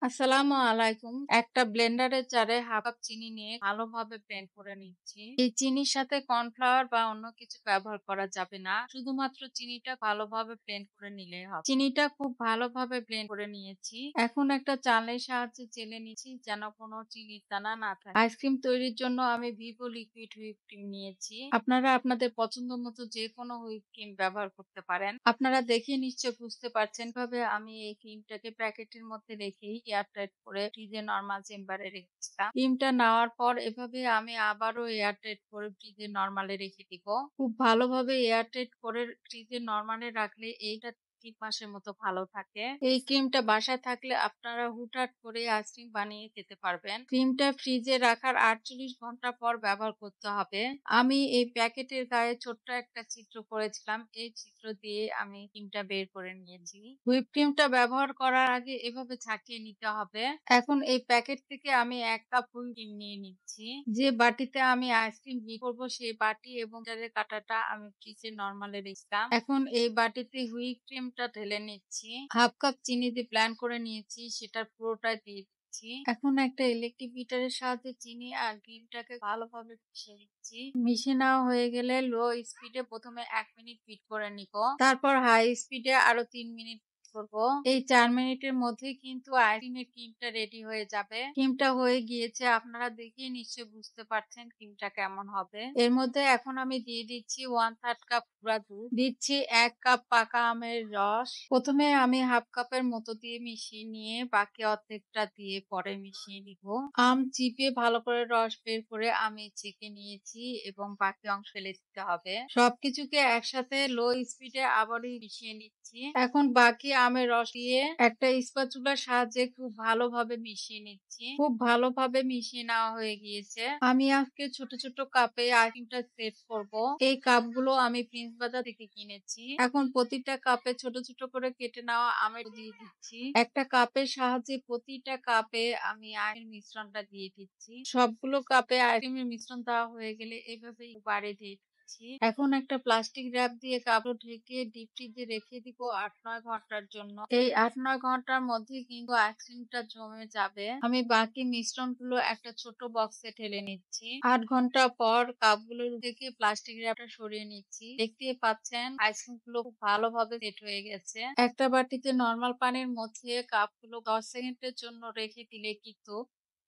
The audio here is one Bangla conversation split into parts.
আসসালামু আলাইকুম। একটা ব্লেন্ডারের জারে 1/2 কাপ চিনি নিয়ে ভালোভাবে ব্লেন্ড করে নিচ্ছি। এই চিনির সাথে কর্নফ্লাওয়ার বা অন্য কিছু ব্যবহার করা যাবে না। শুধুমাত্র চিনিটা ভালোভাবে ব্লেন্ড করে নিলেই হবে। চিনিটা খুব ভালোভাবে ব্লেন্ড করে নিয়েছি। এখন একটা চালনির সাহায্যে চেলে নিচ্ছি যেন কোনো চিনির দানা না থাকে। আইসক্রিম তৈরির জন্য আমি ভিভো লিকুইড হুইপ ক্রিম নিয়েছি। আপনারা আপনাদের পছন্দ মতো যেকোনো হুইপ ক্রিম ব্যবহার করতে পারেন। আপনারা দেখে নিশ্চয়ই বুঝতে পারছেন কিভাবে আমি এই ক্রিমটাকে প্যাকেটের মধ্যে রেখেই এয়ারটাইট করে ফ্রিজে নরমাল চেম্বারে রেখেছিলাম। ক্রিমটা নেওয়ার পর এভাবে আমি আবারও এয়ারটাইট করে ফ্রিজে নরমালে রেখে দিব। খুব ভালোভাবে এয়ারটাইট করে ফ্রিজে নরমালে রাখলে এইটা ৩ মাসের মতো ভালো থাকে। এই ক্রিমটা বাসায় থাকলে আপনারা হুটহাট করে আইসক্রিম বানিয়ে খেতে পারবেন। ক্রিমটা ফ্রিজে রাখার ৪৮ ঘন্টা পর ব্যবহার করতে হবে। আমি এই প্যাকেটের গায়ে ছোট্ট একটা চিত্র করেছিলাম। এই চিত্র দিয়ে আমি ক্রিমটা বের করে নিয়েছি। হুইপ ক্রিমটা ব্যবহার করার আগে এভাবে ছাঁকিয়ে নিতে হবে। এখন এই প্যাকেট থেকে আমি ১ কাপ হুইপ ক্রিম নিয়ে নিচ্ছি। যে বাটিতে আমি আইসক্রিম বিট করব সেই বাটি এবং জারের কাঁটাটা আমি ফ্রিজে নরমালে রেখেছিলাম। এখন এই বাটিতে হুইপ ক্রিমটা ঢেলে নিচ্ছি। 1/2 কাপ চিনি দিয়ে ব্লেন্ড করে নিয়েছি সেটার পুরোটাই দিয়ে দিচ্ছি। এখন একটা ইলেকট্রিক বিটারের সাহায্যে চিনি আর ক্রিমটাকে ভালোভাবে মিশিয়ে দিচ্ছি। মিশিয়ে নেওয়া হয়ে গেলে লো স্পিডে প্রথমে ১ মিনিট বিট করে নিব। তারপর হাই স্পিডে আরো ৩ মিনিট করব। এই ৪ মিনিটের মধ্যেই কিন্তু আইসক্রিমের ক্রিমটা রেডি হয়ে যাবে। ক্রিমটা হয়ে গিয়েছে আপনারা দেখেই নিশ্চয়ই বুঝতে পারছেন ক্রিমটা কেমন হবে। এর মধ্যে এখন আমি দিয়ে দিচ্ছি 1/3 কাপ গুঁড়া দুধ, দিচ্ছি ১ কাপ পাকা আমের রস। প্রথমে আমি 1/2 কাপের মতো দিয়ে মিশিয়ে নিয়ে বাকি অর্ধেকটা দিয়ে পরে মিশিয়ে নিব। আম চিপে ভালো করে রস বের করে আমি ছেঁকে নিয়েছি এবং বাকি অংশ ফেলে দিতে হবে। সবকিছুকে একসাথে লো স্পিডে আবারও মিশিয়ে নিচ্ছি। এখন বাকি আমের রস দিয়ে একটা স্প্যাচুলার সাহায্যে খুব ভালোভাবে মিশিয়ে নিচ্ছি। খুব ভালোভাবে মিশিয়ে নেওয়া হয়ে গিয়েছে। আমি আজকে ছোট ছোট কাপে আইসক্রিমটা সেট করব। এই কাপগুলো আমি প্রিন্স বাজার থেকে কিনেছি। এখন প্রতিটা কাপে ছোট ছোট করে কেটে নেওয়া আমের দিয়ে দিচ্ছি। একটা কাপের সাহায্যে প্রতিটা কাপে আমি আইসক্রিমের মিশ্রণটা দিয়ে দিচ্ছি। সবগুলো কাপে আইসক্রিমের মিশ্রণ দেওয়া হয়ে গেলে এভাবেই বাড়ি দিয়ে দিচ্ছি। এখন একটা প্লাস্টিক র‍্যাপ দিয়ে কাপড় ঢেকে ডিপ ফ্রিজে রেখে দিব ৮-৯ ঘন্টার জন্য। এই ৮-৯ ঘন্টার মধ্যে কিন্তু আইসক্রিমটা জমে যাবে। আমি বাকি মিশ্রণগুলো একটা ছোট বক্সে ঢেলে নিচ্ছি। ৮ ঘন্টা পর কাপগুলো থেকে প্লাস্টিক র‍্যাপটা সরিয়ে নিচ্ছি। দেখতেই পাচ্ছেন আইসক্রিমগুলো খুব ভালোভাবে সেট হয়ে গেছে। একটা বাটিতে নরমাল পানির মধ্যে কাপগুলো ১০ সেকেন্ডের জন্য রেখে দিলে কিন্তু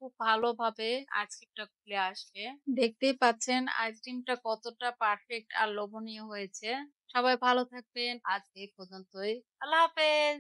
খুব ভালোভাবে আইসক্রিমটা খুলে আসবে। দেখতেই পাচ্ছেন আইসক্রিমটা কতটা পারফেক্ট আর লোভনীয় হয়েছে। সবাই ভালো থাকবেন। আজ এই পর্যন্তই। আল্লাহ হাফেজ।